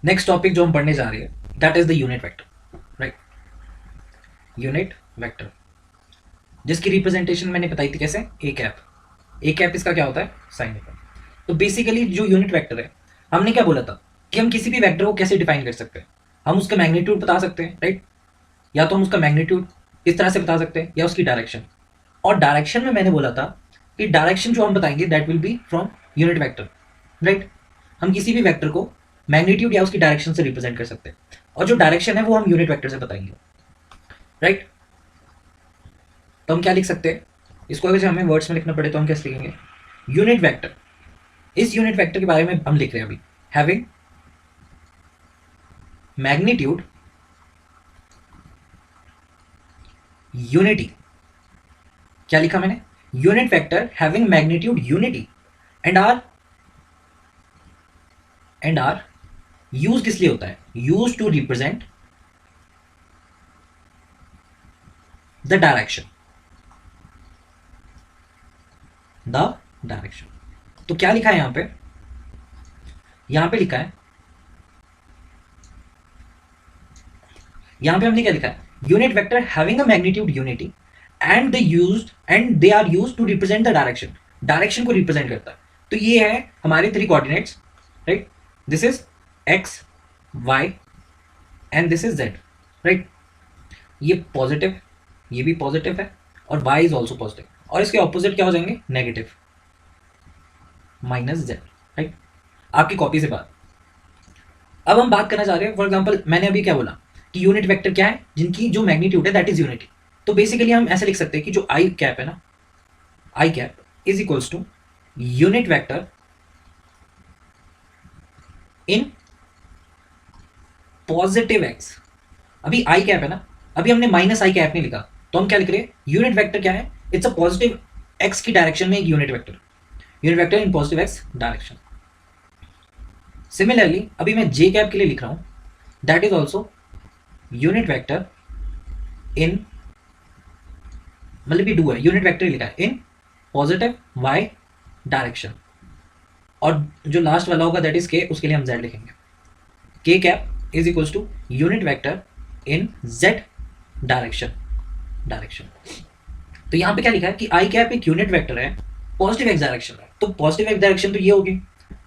Next topic जो हम पढ़ने जा रहे हैं that is the unit vector, right. Unit vector जिसकी रिप्रेजेंटेशन मैंने बताई थी कैसे, ए कैप। ए कैप इसका क्या होता है, साइन वेक्टर। तो बेसिकली जो यूनिट वेक्टर है, हमने क्या बोला था कि हम किसी भी वेक्टर को कैसे डिफाइन कर सकते हैं, हम उसका मैग्नीट्यूड बता सकते हैं, राइट। या तो हम उसका मैग्नीट्यूड इस तरह से बता सकते हैं या उसकी डायरेक्शन। और डायरेक्शन में मैंने बोला था कि डायरेक्शन जो हम बताएंगे that will B from unit vector, right. हम किसी भी वेक्टर को मैग्नीट्यूड या उसकी डायरेक्शन से रिप्रेजेंट कर सकते हैं, और जो डायरेक्शन है वो हम यूनिट वेक्टर से बताएंगे, राइट। तो हम क्या लिख सकते हैं, इसको अगर हमें वर्ड्स में लिखना पड़े तो हम कैसे लिखेंगे, यूनिट वेक्टर। इस यूनिट वेक्टर के बारे में हम लिख रहे हैं अभी, हैविंग मैग्नीट्यूड यूनिटी। क्या लिखा मैंने, unit vector having magnitude unity and are use किस लिए होता है, use to represent the direction, तो क्या लिखा है यहां पे, यहां पे लिखा है, यहां पे हमने क्या लिखा है, unit vector having a magnitude unity and they are used to represent the direction. Direction को रिप्रेजेंट करता है। तो ये है हमारे three coordinates, right. This is x, y and this is z, right. ये पॉजिटिव, ये भी पॉजिटिव है, और y इज ऑल्सो पॉजिटिव, और इसके ऑपोजिट क्या हो जाएंगे, नेगेटिव, माइनस जेड, राइट। आपकी कॉपी से बात। अब हम बात करना चाह रहे हैं, फॉर एग्जाम्पल मैंने अभी क्या बोला कि यूनिट वेक्टर क्या है, जिनकी जो मैग्नीट्यूड है दैट इज यूनिटी। तो बेसिकली हम ऐसे लिख सकते हैं कि जो आई कैप है ना, I cap is equals to unit vector in positive X. अभी आई कैप है ना, अभी हमने माइनस आई कैप नहीं लिखा, तो हम क्या लिख रहे हैं, यूनिट वेक्टर क्या है, इट्स अ पॉजिटिव एक्स की डायरेक्शन में एक unit vector in positive x direction. Similarly अभी मैं जे कैप के लिए लिख रहा हूं, that is also unit vector in, मतलब ये डू है, यूनिट वेक्टर लिखा है इन पॉजिटिव वाई डायरेक्शन। और जो लास्ट वाला होगा दैट इज के, उसके लिए हम जेड लिखेंगे। K cap is equals to unit vector in z direction. तो यहां पे क्या लिखा है कि आई कैप एक यूनिट वेक्टर है, पॉजिटिव एक्स डायरेक्शन है, तो पॉजिटिव एक्स डायरेक्शन तो ये होगी।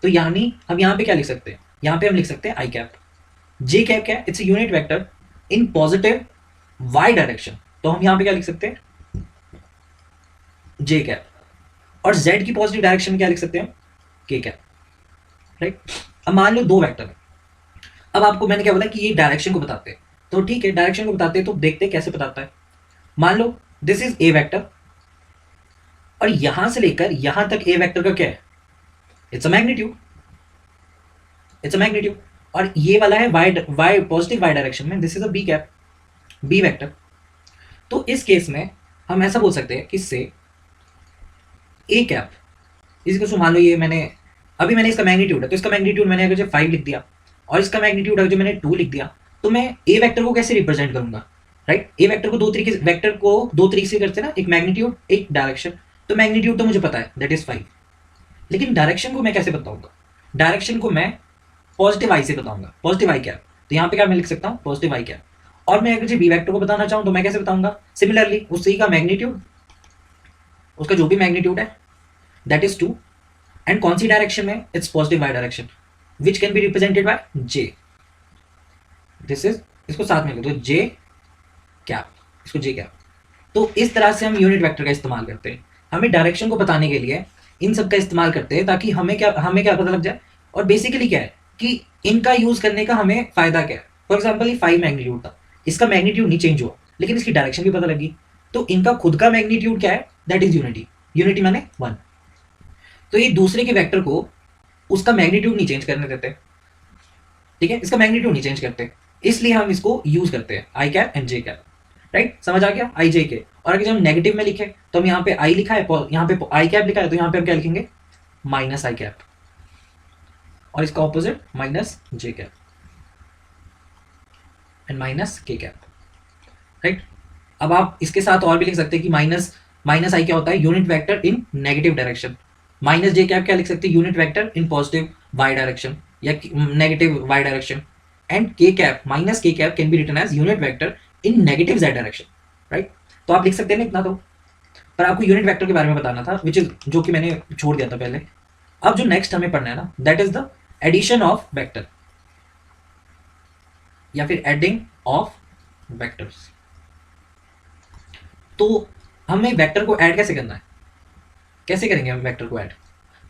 तो यानी हम यहां पे क्या लिख सकते हैं, यहां पे हम लिख सकते हैं आई कैप। जे कैप क्या है, it's unit vector in positive y direction, तो हम यहां पे क्या लिख सकते हैं, जे कैप। और जेड की पॉजिटिव डायरेक्शन में क्या लिख सकते हैं, के कैप, राइट। अब मान लो दो वेक्टर है, अब आपको मैंने क्या बोला कि ये डायरेक्शन को बताते हैं, तो ठीक है डायरेक्शन को बताते हैं, तो देखते हैं कैसे बताता है। मान लो दिस इज ए वेक्टर, और यहां से लेकर यहां तक ए वेक्टर का क्या है, इट्स अ मैग्नीट्यूड, और ये वाला है वाई पॉजिटिव वाई डायरेक्शन में, this is a b cap, b vector. तो इस केस में हम ऐसा बोल सकते हैं कि इससे ए कैप इसको, मान लो ये मैंने इसका मैग्नीट्यूड है, तो इसका मैग्नीट्यूड मैंने अगर जो 5 लिख दिया, और इसका मैग्नीट्यूड अगर जो मैंने 2 लिख दिया, तो मैं ए वेक्टर को कैसे रिप्रेजेंट करूंगा, राइट। ए वेक्टर को दो तरीके से करते हैं ना, एक मैग्नीट्यूड एक डायरेक्शन। तो मैग्नीट्यूड तो मुझे पता है दैट इज 5, लेकिन डायरेक्शन को मैं कैसे बताऊंगा, डायरेक्शन को मैं पॉजिटिव आई से बताऊंगा, पॉजिटिव आई कैप। तो यहाँ पे क्या मैं लिख सकता हूँ, पॉजिटिव आई कैप। और मैं अगर बी वेक्टर को बताना चाहूँ तो मैं कैसे बताऊंगा, सिमिलरली उसी का मैग्नीट्यूड, उसका जो भी मैग्नीट्यूड है दैट इज 2, एंड कौन सी डायरेक्शन में, it's positive y direction, which can be represented by j. This is, इसको साथ में लिख दो, जे कैप, इसको जे कैप। तो इस तरह से हम यूनिट वेक्टर का इस्तेमाल करते हैं, हमें डायरेक्शन को बताने के लिए इन सब का इस्तेमाल करते हैं, ताकि हमें क्या पता लग जाए। और बेसिकली क्या है कि इनका यूज करने का हमें फायदा क्या है, फॉर एग्जाम्पल ये 5 मैग्नीट्यूड था, इसका मैग्नीट्यूड नहीं चेंज हुआ, लेकिन इसकी डायरेक्शन भी पता लगी। तो इनका खुद का मैग्नीट्यूड क्या है, दैट इज यूनिटी, यूनिटी माने 1। तो ये दूसरे के वेक्टर को उसका मैग्नीट्यूड नहीं चेंज करने देते, ठीक है, इसका मैग्नीट्यूड नहीं चेंज करते, इसलिए हम इसको यूज करते हैं I cap and J cap, right. समझ आ गया, आई जे के। और अगर हम नेगेटिव में लिखे तो हम यहाँ पे आई लिखा है, यहाँ पे आई कैप लिखा है, तो यहाँ पे हम क्या लिखेंगे, माइनस आई कैप, और इसका opposite minus J cap and minus के कैप, राइट। अब आप इसके साथ और भी लिख सकते हैं कि माइनस आई क्या होता है, unit vector in negative direction, minus J cap क्या लिख सकते हैं, unit vector in positive y direction, या नेगेटिव वाई डायरेक्शन, एंड के कैप माइनस के cap can be written as unit vector in negative z direction, right. तो आप लिख सकते हैं ना इतना, तो पर आपको यूनिट वेक्टर के बारे में बताना था, विच इज जो कि मैंने छोड़ दिया था पहले। अब जो नेक्स्ट हमें पढ़ना है ना, that is the addition of vector, या फिर एडिंग ऑफ वेक्टर्स। तो हमें वेक्टर को ऐड कैसे करना है, कैसे करेंगे हम वेक्टर को ऐड?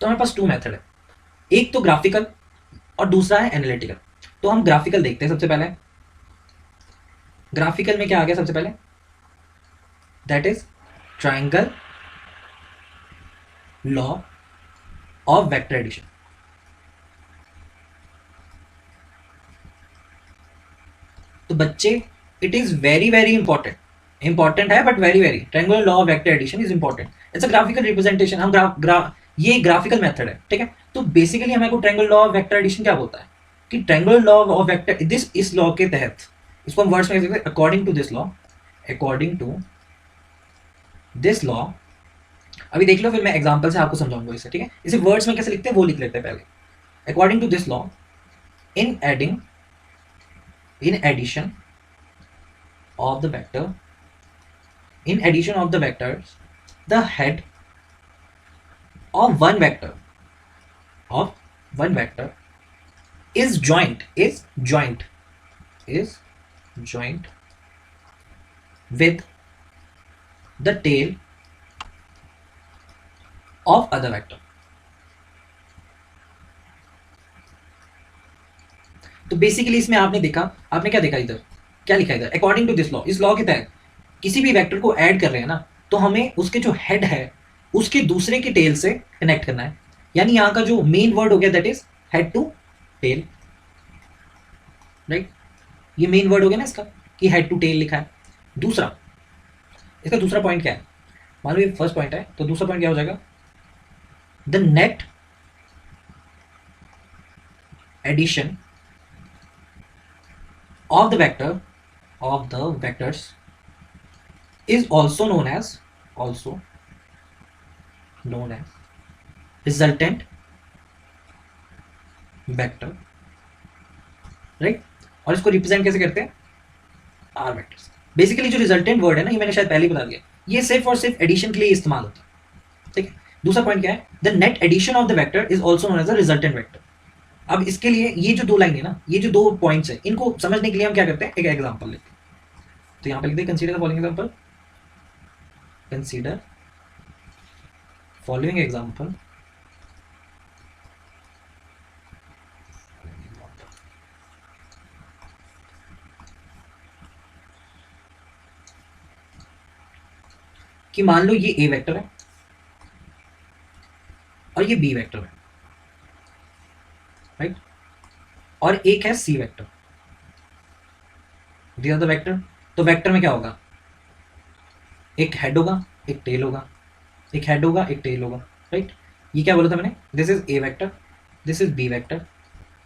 तो हमारे पास टू मेथड है, एक तो ग्राफिकल और दूसरा है एनालिटिकल। तो हम ग्राफिकल देखते हैं सबसे पहले। ग्राफिकल में क्या आ गया सबसे पहले, that is triangle law of vector addition. तो बच्चे, it is very very important, important है but very very, triangular law of vector addition is important. It's a graphical representation. हम ये ग्राफिकल मेथड है, ठीक है। तो बेसिकली हमें को triangular law of vector addition क्या बोलता है कि triangular law of vector this, इस लॉ के तहत, इसको हम वर्ड्स में लिखते हैं according to this law, according to this law. अभी देख लो, फिर मैं एग्जांपल से आपको समझाऊंगा इसे, ठीक है। इसे वर्ड्स में कैसे लिखते हैं वो लिख लेते हैं पहले। According to this law, in adding, in addition of the vector, in addition of the vectors, the head of one vector, of one vector is joint, is joint, is joint with the tail of other vector। तो basically इसमें आपने देखा, आपने क्या देखा इधर, क्या लिखा इधर, अकॉर्डिंग टू दिस लॉ, इस लॉ के तहत किसी भी वेक्टर को ऐड कर रहे हैं ना, तो हमें उसके जो हेड है उसके दूसरे के टेल से कनेक्ट करना है। यानी यहाँ का जो मेन वर्ड हो गया that is head to tail, right. ये मेन वर्ड हो गया ना इसका कि हेड टू टेल लिखा है। दूसरा, इसका दूसरा पॉइंट क्या है, मान लो ये फर्स्ट पॉइंट है, तो दूसरा पॉइंट क्या हो जाएगा, the net addition of the vector, of the vectors is also known as resultant vector, right। और इसको रिप्रेजेंट कैसे करते हैं, आर वेक्टर्स। बेसिकली जो रिजल्टेंट वर्ड है ना, ये मैंने शायद पहले ही बता दिया, ये सिर्फ और सिर्फ एडिशन के लिए इस्तेमाल होता है, ठीक है। दूसरा पॉइंट क्या है, the net addition of the vector is also known as the resultant vector. अब इसके लिए ये जो दो लाइन है ना, ये जो दो पॉइंट्स है, इनको समझने के लिए हम क्या करते हैं, एक एग्जांपल लेते हैं। तो यहां पे लिखते हैं consider the following example, consider following example. कि मान लो ये ए वेक्टर है और ये बी वेक्टर है, राइट, और एक है C vector, this are the vector. तो वेक्टर में क्या होगा, एक हेड होगा, एक टेल होगा, एक हेड होगा, एक टेल होगा, राइट। ये क्या बोला था मैंने, this is A vector, this is B vector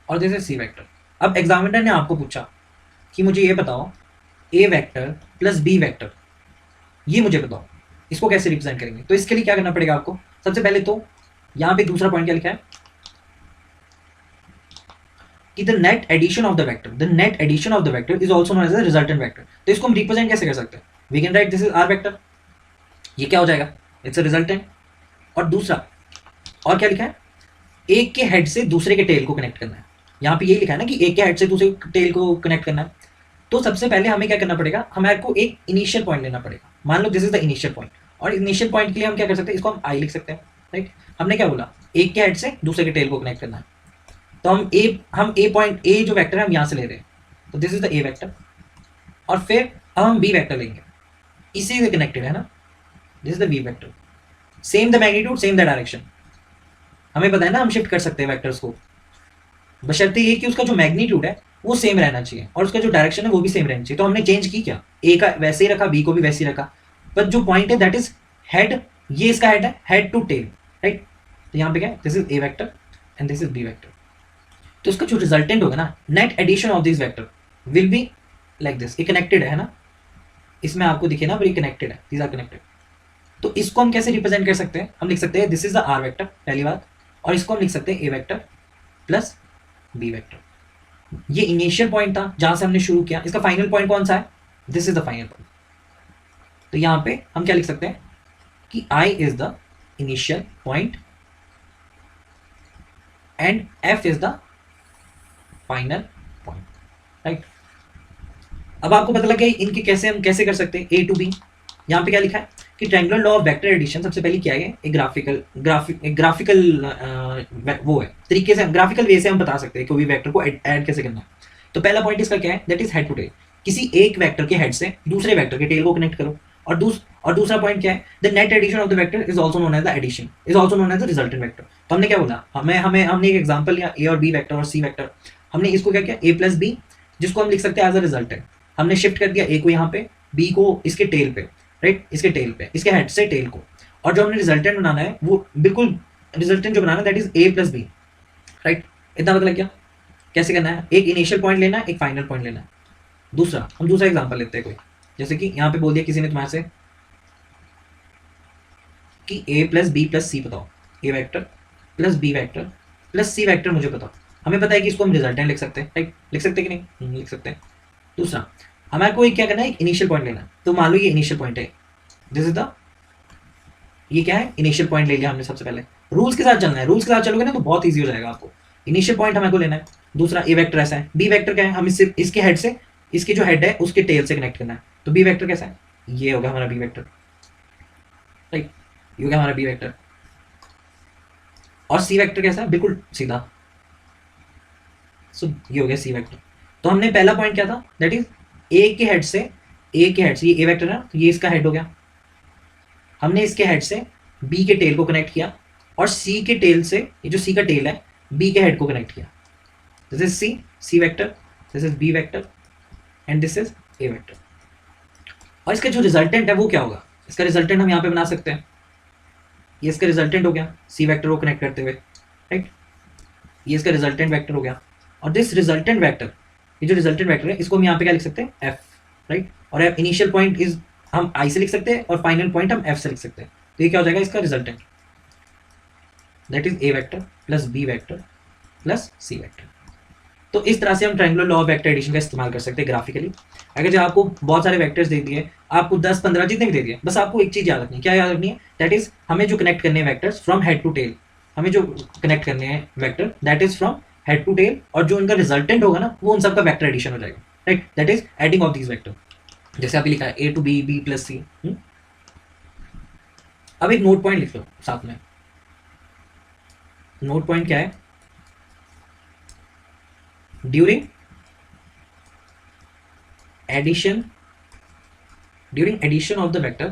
और दिस इज सी वेक्टर। अब एग्जामिनर ने आपको पूछा कि मुझे ये बताओ ए वेक्टर प्लस बी वेक्टर, ये मुझे बताओ इसको कैसे रिप्रेजेंट करेंगे। तो इसके लिए क्या करना पड़ेगा आपको, सबसे पहले तो यहां पे दूसरा पॉइंट क्या लिखा है कि the net addition of the vector, the net addition of the vector is also known as the resultant vector. तो इसको हम रिप्रेजेंट कैसे कर सकते हैं, we can write this is r vector, ये क्या हो जाएगा, इट्स अ रिजल्टेंट। और दूसरा, और क्या लिखा है, एक के हेड से दूसरे के टेल को कनेक्ट करना है। यहाँ पे ये लिखा है ना कि एक के हेड से दूसरे टेल को कनेक्ट करना है। तो सबसे पहले हमें क्या करना पड़ेगा, हमारे को एक इनिशियल पॉइंट लेना पड़ेगा। मान लो this is the initial point, और इनिशियल पॉइंट के लिए हम क्या कर सकते हैं, इसको हम आई लिख सकते हैं, राइट। हमने क्या बोला, एक के हेड से दूसरे के टेल को कनेक्ट करना है। तो हम ए पॉइंट, ए जो वेक्टर है हम यहाँ से ले रहे हैं, तो this is the A vector. और फिर अब हम बी वेक्टर लेंगे, इसी से कनेक्टेड है ना, this is the b vector, same the magnitude same the direction. हमें पता है ना हम शिफ्ट कर सकते हैं वेक्टर्स को, बशर्ते ये कि उसका जो मैग्नीट्यूड है वो सेम रहना चाहिए और उसका जो डायरेक्शन है वो भी सेम रहना चाहिए। तो हमने चेंज की क्या, ए का वैसे ही रखा, बी को भी वैसे ही रखा, पर जो पॉइंट है दैट इज हेड, ये इसका हेड है, हेड टू टेल, राइट। तो यहाँ पे क्या है, this is A vector and this is B vector. तो इसका जो रिजल्टेंट होगा ना, net addition of this vector will be like this, ये कनेक्टेड है ना, इसमें आपको दिखे ना, पर ये कनेक्टेड है, दीज आर कनेक्टेड। तो इसको हम कैसे रिप्रेजेंट कर सकते हैं, हम लिख सकते हैं this is the r vector, पहली बात, और इसको हम लिख सकते हैं ए वेक्टर प्लस बी वेक्टर। ये इनिशियल पॉइंट था जहां से हमने शुरू किया, इसका फाइनल पॉइंट कौन सा है, this is the final point. तो यहां पे हम क्या लिख सकते हैं कि I is the initial point and F is the final point, right. अब आपको पता लग गया इनके कैसे हम कैसे कर सकते हैं A टू B। यहाँ पे क्या लिखा है कि triangular law of vector addition सबसे पहले क्या है, एक ग्राफिकल वो है तरीके से, ग्राफिकल वे से हम बता सकते हैं कोई भी वेक्टर को ऐड कैसे करना है। तो पहला पॉइंट इसका क्या है, that is head to tail. किसी एक वेक्टर के हेड से दूसरे वेक्टर के टेल को कनेक्ट करो। और दूसरा पॉइंट क्या है, the net addition of the vector is also known as the addition, is also known as the resultant vector. तो हमने क्या बोला, हमने एक एग्जांपल लिया ए और बी वेक्टर और सी वेक्टर, हमने इसको क्या किया ए प्लस बी, जिसको हम लिख सकते हैं एज अ रिजल्टेंट। हमने शिफ्ट कर दिया ए को यहाँ पे, बी को इसके टेल पे, राइट, इसके टेल पे, इसके हेड से टेल को। और जो हमने रिजल्टेंट बनाना है वो बिल्कुल रिजल्टेंट जो बनाना है that is a plus b, right. इतना मतलब क्या, कैसे करना है, एक इनिशियल पॉइंट लेना है, एक फाइनल पॉइंट लेना है। दूसरा, हम दूसरा एग्जांपल लेते हैं कोई, जैसे कि यहाँ पे बोल दिया किसी ने तुम्हारे से कि A plus B plus C बताओ, ए vector plus B vector plus सी वेक्टर मुझे बताओ। हमें पता है कि इसको हम रिजल्टेंट लिख सकते हैं, राइट, लिख सकते हैं कि नहीं, लिख सकते हैं। दूसरा, हमारे को क्या करना है, एक इनिशियल पॉइंट लेना है। तो मान लो ये इनिशियल पॉइंट है, दिस इज द, ये क्या है, इनिशियल पॉइंट ले लिया हमने। सबसे पहले रूल्स के साथ चलना है, रूल्स के साथ चलोगे ना तो बहुत ईजी हो जाएगा आपको। इनिशियल पॉइंट हमें को लेना है। दूसरा, ए वेक्टर ऐसा है, बी वेक्टर क्या है, हमें सिर्फ इसके हेड से, इसके जो हेड है उसके टेल से कनेक्ट करना है। तो बी वेक्टर कैसा है, ये होगा हमारा बी वेक्टर, राइट, ये होगा हमारा बी वेक्टर। और सी वेक्टर कैसा है, बिल्कुल सीधा, सो ये हो गया सी वेक्टर। तो हमने पहला पॉइंट क्या था, दैट इज ए के हेड से, ए के हेड से, ये ए वेक्टर है तो ये इसका हेड हो गया। हमने इसके हेड से बी के टेल को कनेक्ट किया और सी के टेल से, ये जो सी का टेल है, बी के हेड को कनेक्ट किया। This is c vector, this is B vector and this is A vector. और इसका जो रिजल्टेंट है वो क्या होगा, इसका रिजल्टेंट हम यहाँ पे बना सकते हैं। ये इसका रिजल्टेंट हो गया सी वेक्टर को कनेक्ट करते हुए, राइट, ये इसका रिजल्टेंट वेक्टर हो गया। और दिस रिजल्टेंट वेक्टर, ये जो रिजल्टेंट वेक्टर है इसको हम यहाँ पे क्या लिख सकते हैं, एफ, राइट। और इनिशियल पॉइंट इज हम आई से लिख सकते हैं और फाइनल पॉइंट हम एफ से लिख सकते हैं। तो ये क्या हो जाएगा, इसका resultant, that is A vector plus B vector plus C vector. तो इस तरह से हम triangular law of vector addition का इस्तेमाल कर सकते हैं ग्राफिकली। अगर जब आपको बहुत सारे वेक्टर्स दे दिए, आपको 10-15 जितने भी दे दिए, बस आपको एक चीज याद रखनी है। क्या याद रखनी है, दैट इज हमें जो कनेक्ट करने हैं vectors from head to tail, हमें जो कनेक्ट करने हैं vector that is from head to tail, और जो उनका रिजल्टेंट होगा ना वो उन सबका वेक्टर एडिशन हो जाएगा, right, that is adding of these vector. जैसे अभी लिखा है ए टू बी, बी प्लस सी। अब एक नोट पॉइंट लिख लो साथ में। नोट पॉइंट क्या है, during addition of the vector,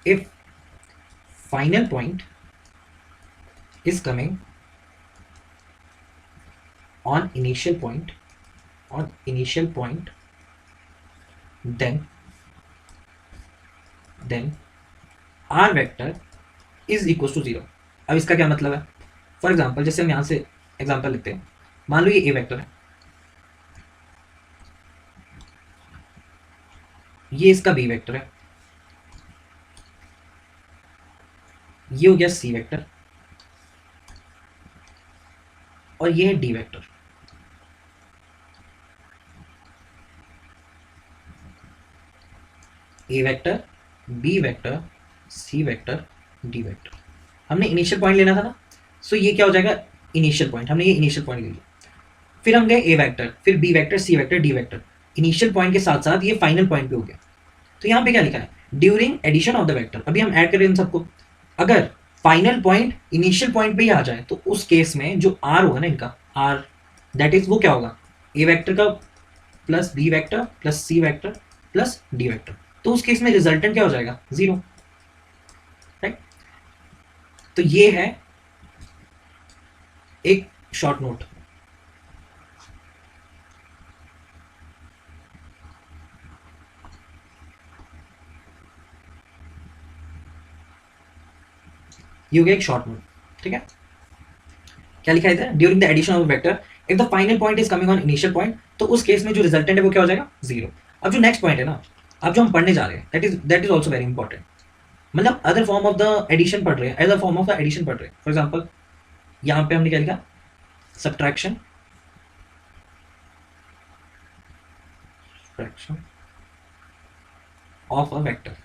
if final point is coming on initial point, then r vector is equals to 0। अब इसका क्या मतलब है, फॉर एग्जाम्पल जैसे हम यहां से एग्जाम्पल लेते हैं, मान लो ये ए वेक्टर है, ये इसका बी वेक्टर है, ये हो गया सी वेक्टर, और ये है D vector. A vector, B vector, C vector, D vector. हमने इनिशियल पॉइंट लेना था ना, सो ये क्या हो जाएगा, इनिशियल पॉइंट, हमने ये इनिशियल पॉइंट ले लिया। फिर हम गए ए वेक्टर, फिर बी वेक्टर, सी vector, D vector. Initial point के साथ साथ ये फाइनल पॉइंट भी हो गया। तो यहाँ पे क्या लिखा है, during addition of the vector. अभी हम ऐड करें इन सबको, अगर फाइनल पॉइंट इनिशियल पॉइंट पे ही आ जाए तो उस केस में जो आर होगा ना इनका, आर दैट इज वो क्या होगा, ए वेक्टर का plus B vector plus C vector plus D vector. तो उस केस में रिजल्टेंट क्या हो जाएगा, 0, राइट। तो ये है एक शॉर्ट नोट। ये हो गया एक शॉर्ट नोट, ठीक है। क्या लिखा है इधर, during the addition of vector if the final point is coming on initial point, तो उस केस में जो रिजल्टेंट है वो क्या हो जाएगा, 0। अब जो नेक्स्ट पॉइंट है ना, अब जो हम पढ़ने जा रहे हैं that is also very important. मतलब other form of the addition पढ़ रहे हैं, other form of the addition पढ़ रहे हैं। फॉर एग्जाम्पल यहाँ पे हमने क्या लिखा, सब्ट्रैक्शन ऑफ अ वेक्टर,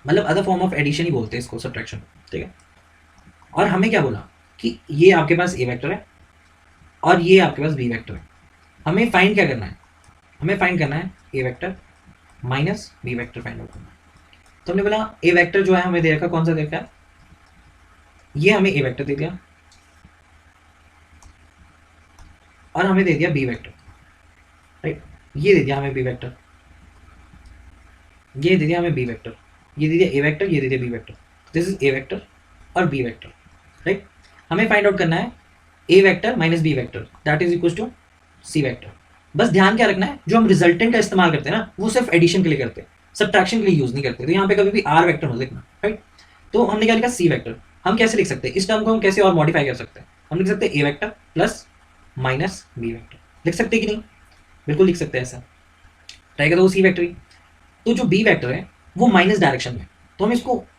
मतलब अदर फॉर्म ऑफ एडिशन ही बोलते हैं इसको, सब्ट्रैक्शन। ठीक है, और हमें क्या बोला कि ये आपके पास ए वेक्टर है और ये आपके पास बी वेक्टर है। हमें फाइंड क्या करना है, हमें फाइंड करना है A vector minus B vector find out करना है। तो हमने बोला ए वेक्टर जो है हमें दे रखा, कौन सा दे रखा है, ये हमें ए वेक्टर दे दिया और हमें दे दिया बी वेक्टर, राइट। ये दे दिया हमें बी वेक्टर, ये दे दिया हमें बी वेक्टर, ये दे दिया ए वेक्टर, ये दे दिया B vector. This is A vector और बी वेक्टर, राइट। हमें फाइंड आउट करना है A vector minus B vector, that is equal to C vector. बस ध्यान क्या रखना है, जो हम रिजल्टेंट का इस्तेमाल करते हैं ना, वो सिर्फ एडिशन के लिए करते हैं, सब्ट्रैक्शन के लिए यूज नहीं करते। तो यहाँ पे कभी भी आर वेक्टर हो लिखना, राइट। तो हमने क्या लिखा, सी वेक्टर। हम कैसे लिख सकते हैं इस टर्म को, हम कैसे और मॉडिफाई कर सकते हैं, हम लिख सकते हैं ए vector plus minus B vector. लिख सकते हैं कि नहीं, बिल्कुल लिख सकते हैं ऐसा, रहेगा तो वो सी वेक्टर ही। तो जो बी वेक्टर है वो माइनस डायरेक्शन में, तो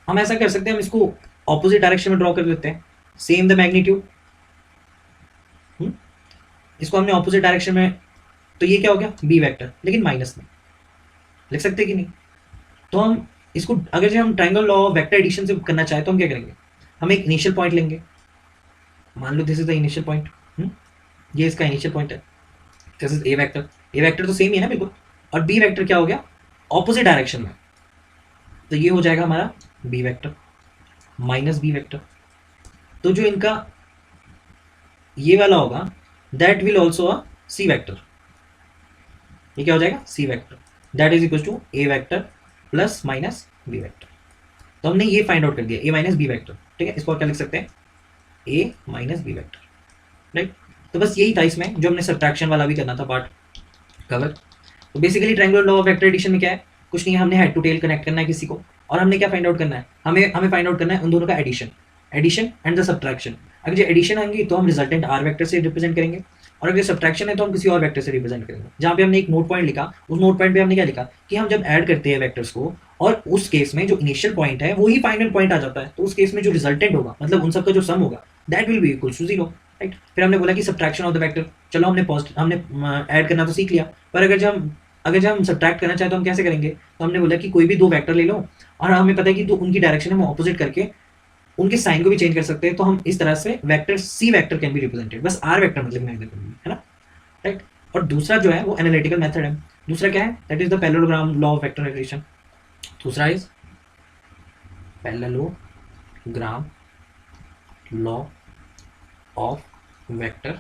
हम ऐसा कर सकते हैं, हम इसको ऑपोजिट डायरेक्शन में ड्रॉ कर देते हैं, सेम द मैग्नीट्यूड। इसको हमने ऑपोजिट डायरेक्शन में, तो ये क्या हो गया बी वेक्टर, लेकिन माइनस में। लिख सकते हैं कि नहीं। तो हम इसको अगर जो हम triangle law of vector addition से करना चाहे तो हम क्या करेंगे, हम एक इनिशियल पॉइंट लेंगे, मान लो this is the initial point, ये इसका इनिशियल पॉइंट है, this is A vector. A vector तो सेम ही है ना बिल्कुल, और बी वेक्टर क्या हो गया ऑपोजिट डायरेक्शन में, तो ये हो जाएगा हमारा B vector minus B vector. तो जो इनका ये वाला होगा that will also a C vector, ये क्या हो जाएगा C vector, that is equal to A vector plus minus B vector. तो हमने ये फाइंड आउट कर दिया ए माइनस बी वेक्टर, ठीक है। इसको क्या लिख सकते हैं, ए माइनस बी वेक्टर, राइट। तो बस यही था इसमें, जो हमने सब्ट्रैक्शन वाला भी करना था पार्ट कवर। तो basically triangular law of vector addition में क्या है, कुछ नहीं है, हमने हेड टू टेल कनेक्ट करना है किसी को, और हमने क्या फाइंड आउट करना है, हमें फाइंड आउट करना है उन दोनों का addition, addition and the subtraction. अगर जो एडिशन आएंगी तो हम रिजल्टेंट आर वेक्टर से रिप्रेजेंट करेंगे, और अगर सब्ट्रैक्शन है तो हम किसी और वेक्टर से रिप्रेजेंट करेंगे। जहाँ पे हमने एक नोट पॉइंट लिखा, उस नोट पॉइंट पे हमने क्या लिखा कि हम जब ऐड करते हैं वेक्टर्स को, और उस केस में जो इनिशियल पॉइंट है वही फाइनल पॉइंट आ जाता है, तो उस केस में जो रिजल्टेंट होगा, मतलब उन सबका जो सम होगा, that will be equal to zero, right. फिर हमने बोला कि सब्ट्रैक्शन ऑफ द वेक्टर, चलो हमने ऐड करना तो सीख लिया, पर अगर जब हम सब्ट्रैक्ट करना चाहे तो हम कैसे करेंगे। तो हमने बोला कि कोई भी दो वेक्टर ले लो, और हमें पता है कि तो उनकी डायरेक्शन हम ऑपोजिट करके उनके साइन को भी चेंज कर सकते हैं। तो हम इस तरह से vector C vector can be represented, बस आर वेक्टर मतलब नहीं है ना, राइट। और दूसरा जो है वो एनालिटिकल मेथड है। दूसरा क्या है, that is the parallelogram law of vector addition. दूसरा is parallelogram law of vector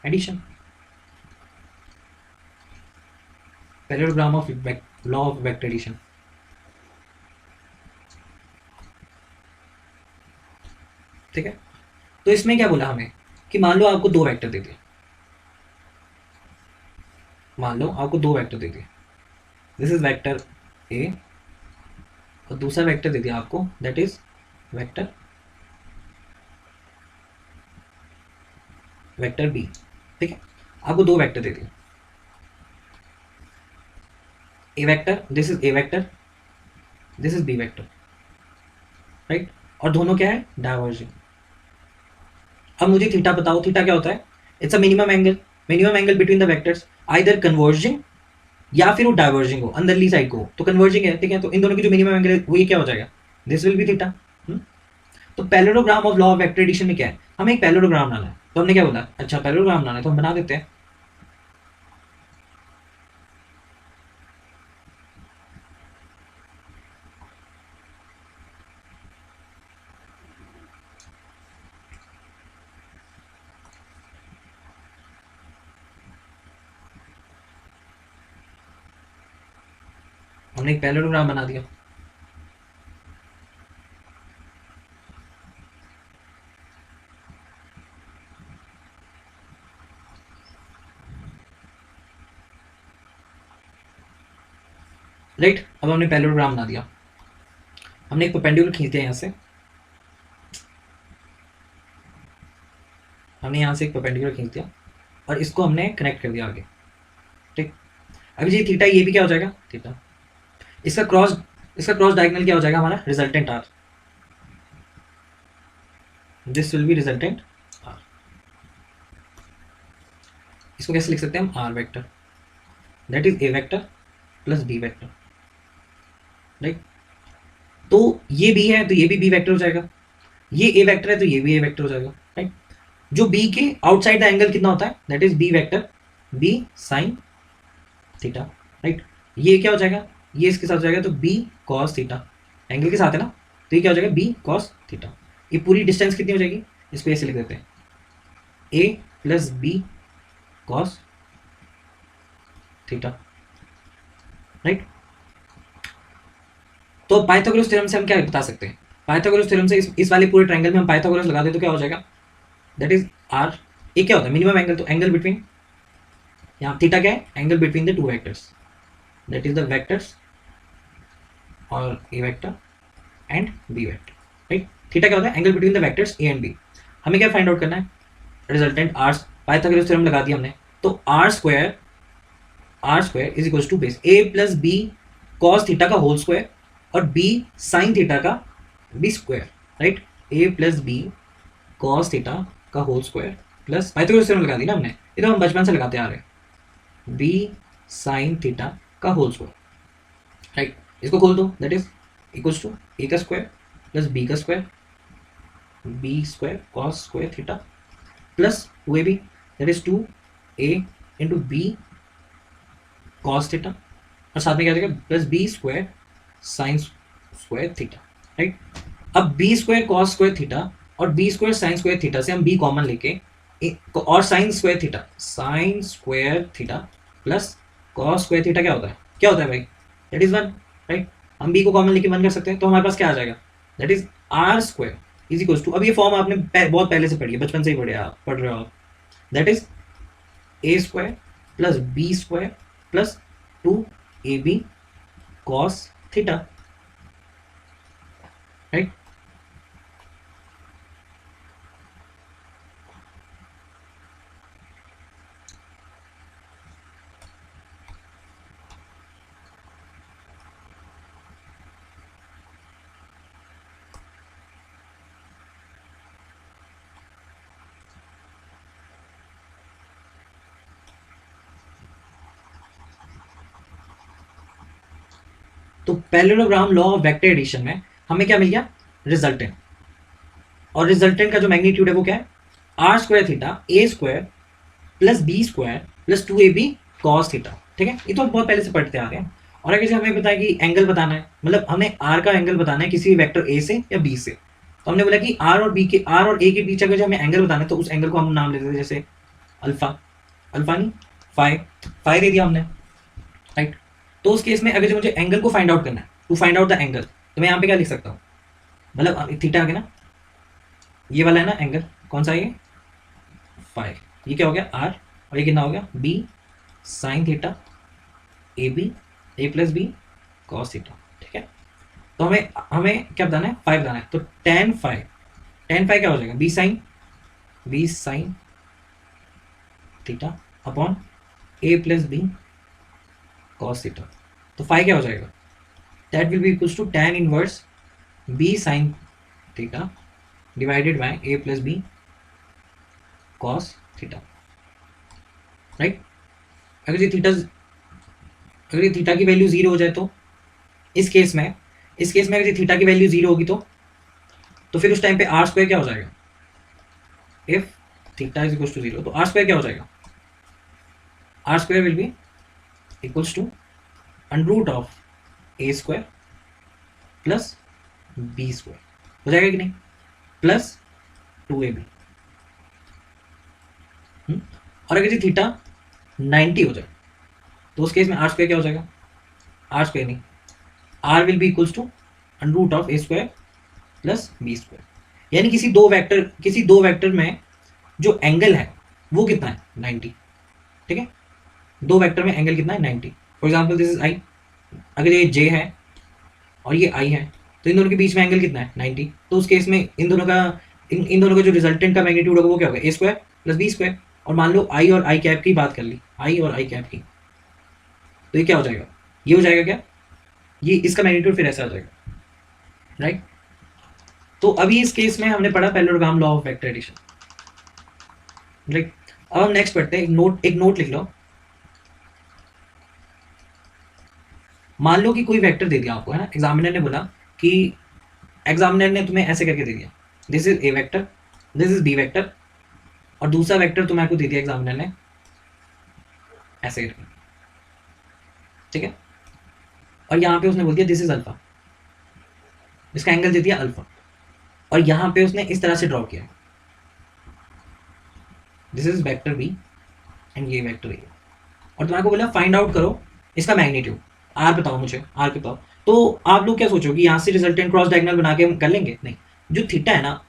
addition, parallelogram of law of vector addition, ठीक है। तो इसमें क्या बोला हमें कि मान लो आपको दो वेक्टर दे दिए, मान लो आपको दो वेक्टर दे दिए, दिस इज वेक्टर ए और दूसरा वेक्टर दे दिया आपको, दैट इज वेक्टर बी, ठीक है। आपको दो वेक्टर दे दिए, A vector, this is A vector, this is B vector, right. और दोनों क्या है डाइवर्जिंग। अब मुझे थीटा बताओ, थीटा क्या होता है, it's a minimum angle between the vectors, either converging या फिर वो डाइवर्जिंग हो अंदरली साइड को, तो कन्वर्जिंग है, ठीक है। तो इन दोनों की जो मिनिमम एंगल है वो ये क्या हो जाएगा, दिस विल बी थीटा। तो parallelogram of law of vector addition में क्या है, हमें एक पैरेललोग्राम बनाना है। तो हमने क्या बोला, अच्छा पैरेललोग्राम बनाना है तो हम बना देते हैं। हमने एक पैरेललोग्राम बना दिया, राइट। अब हमने पैरेललोग्राम बना दिया, हमने एक परपेंडिकुलर खींच दिया यहाँ से, हमने यहाँ से एक परपेंडिकुलर खींच दिया और इसको हमने कनेक्ट कर दिया आगे, ठीक। अभी ये थीटा, ये भी क्या हो जाएगा थीटा, इसका क्रॉस डायगोनल क्या हो जाएगा हमारा resultant r, this will be resultant r. इसको कैसे लिख सकते हैं हम, r vector that is A vector plus B vector, right. तो ये बी है तो ये भी बी वेक्टर हो जाएगा, ये ए वेक्टर है तो ये भी ए वेक्टर हो जाएगा, राइट। जो बी के आउटसाइड द एंगल कितना होता है, that is B vector b sine theta, right. ये क्या हो जाएगा, ये इसके साथ हो जाएगा तो बी कॉस थीटा, एंगल के साथ है ना, तो ये क्या हो जाएगा बी कॉस थीटा। ये पूरी डिस्टेंस कितनी हो जाएगी, इसको ऐसे लिख देते हैं A plus B cos theta, right. तो पाइथागोरस थ्योरम से हम क्या बता सकते हैं, पाइथागोरस थ्योरम से इस वाले पूरे ट्रायंगल में हम पाइथागोरस लगा दें तो क्या हो जाएगा, दैट इज आर। ये क्या होता है, मिनिमम एंगल, तो एंगल बिटवीन, यहाँ थीटा क्या है, angle between the two vectors, that is the vectors और A vector and B vector, right. Theta क्या होता है, angle between the vectors A and B. हमें क्या फाइंड आउट करना है, रिजल्टेंट आर, पाइथागोरस थ्योरम लगा दिया हमने, तो R square is equal to base A plus B cos theta का होल स्क्वायर और बी साइन थीटा का B square, right. A plus B cos theta का whole square plus Pythagoras theorem लगा दी ना हमने, ये तो हम बचपन से लगाते आ रहे हैं, बी साइन थीटा का होल स्क्वायर, राइट। इसको खोल दो, that is equals to A का स्क्वायर प्लस बी का square, B square cos square theta plus two A B, that is two A into B cos theta, और साथ में क्या जाएगा plus B square sine square theta, right. अब B square cos square theta और B square sine square theta से हम B common लेके और sine square theta plus cos square theta क्या होता है भाई, दैट इज वन, राइट। हम बी को कॉमन लेके वन कर सकते हैं, तो हमारे पास क्या आ जाएगा, that is R square is equal to, अब ये फॉर्म आपने बहुत पहले से पढ़ी है, बचपन से ही पढ़ रहे हो आप, that is A square plus B square plus two A B cos theta, right. तो parallelogram law of vector addition में हमें क्या मिल गया, रिजल्टेंट, और रिजल्टेंट का जो मैग्नीट्यूड है वो क्या है, R square theta A square plus B square plus two A B cos theta, ठीक है। ये तो हम बहुत पहले से पढ़ते आ रहे हैं। और अगर जैसे हमें बताया कि एंगल बताना है, मतलब हमें आर का एंगल बताना है किसी वेक्टर ए से या बी से, तो हमने बोला कि आर और ए के बीच अगर जो हमें एंगल बताना है तो उस एंगल को हम नाम लेते थे जैसे अल्फा, अल्फा नहीं फाई दे दिया हमने, राइट। तो उस केस में अगर जो मुझे एंगल को फाइंड आउट करना है, to find out the angle, तो मैं यहाँ पे क्या लिख सकता हूँ, मतलब थीटा आ गया ना, ये वाला है ना एंगल, कौन सा ये फाइव, ये क्या हो गया आर, और ये कितना हो गया B sine theta A B A plus B cos theta, ठीक है। तो हमें हमें क्या बताना है, फाइव बताना है, तो टेन फाइव क्या हो जाएगा, B sine theta upon A plus B cos theta, तो फाइव क्या हो जाएगा, that will be equals to tan inverse B sine theta divided by A plus B cos theta, right. अगर ये थीटा की वैल्यू जीरो हो जाए तो इस केस में अगर ये थीटा की वैल्यू जीरो होगी तो फिर उस टाइम पे आर स्क्वायर क्या हो जाएगा, if theta is equals to zero, तो आर स्क्वायर क्या हो जाएगा, R square will be equals to under root of A square plus B square, हो जाएगा कि नहीं, प्लस टू ए बी। और अगर ये थीटा 90 हो जाए तो उस केस में आर स्क्वायर क्या हो जाएगा, आर स्क्वायर नहीं, R will be equals to under root of A square plus B square, यानी किसी दो वेक्टर में जो एंगल है वो कितना है 90, ठीक है। दो वेक्टर में एंगल कितना है 90, for example this is I, अगर ये जे है और ये आई है तो इन दोनों के बीच में एंगल कितना है 90, तो उस केस में इन दोनों का जो रिजल्टेंट का मैग्नीट्यूड होगा वो क्या होगा ए स्क्वायर प्लस बी स्क्वायर, और मान लो आई और आई कैप की बात कर ली, आई और आई कैप की, तो ये क्या हो जाएगा, ये हो जाएगा क्या, ये इसका मैग्नीट्यूड फिर ऐसा आ जाएगा, राइट। तो अभी इस केस में हमने पढ़ा parallelogram law of vector addition, right. अब हम नेक्स्ट पढ़ते हैं, एक नोट लिख लो। मान लो कि कोई वेक्टर दे दिया आपको, है ना, एग्जामिनर ने बोला कि एग्जामिनर ने तुम्हें ऐसे करके दे दिया, this is A vector, this is B vector, और दूसरा वेक्टर तुम्हें को दे दिया एग्जामिनर ने ऐसे करके, ठीक है। और यहाँ पे उसने बोल दिया दिस इज अल्फा, इसका एंगल दे दिया अल्फा, और यहाँ पे उसने इस तरह से ड्रॉ किया, this is vector B and ये वेक्टर ए, और तुम्हारे को बोला फाइंड आउट करो इसका मैग्नीट्यूड, आर बताओ मुझे, आर बताओ। तो आप लोग क्या सोचोगे, यहाँ से रिजल्टेंट क्रॉस डायगोनल बना के कर लेंगे? नहीं, जो थीटा है ना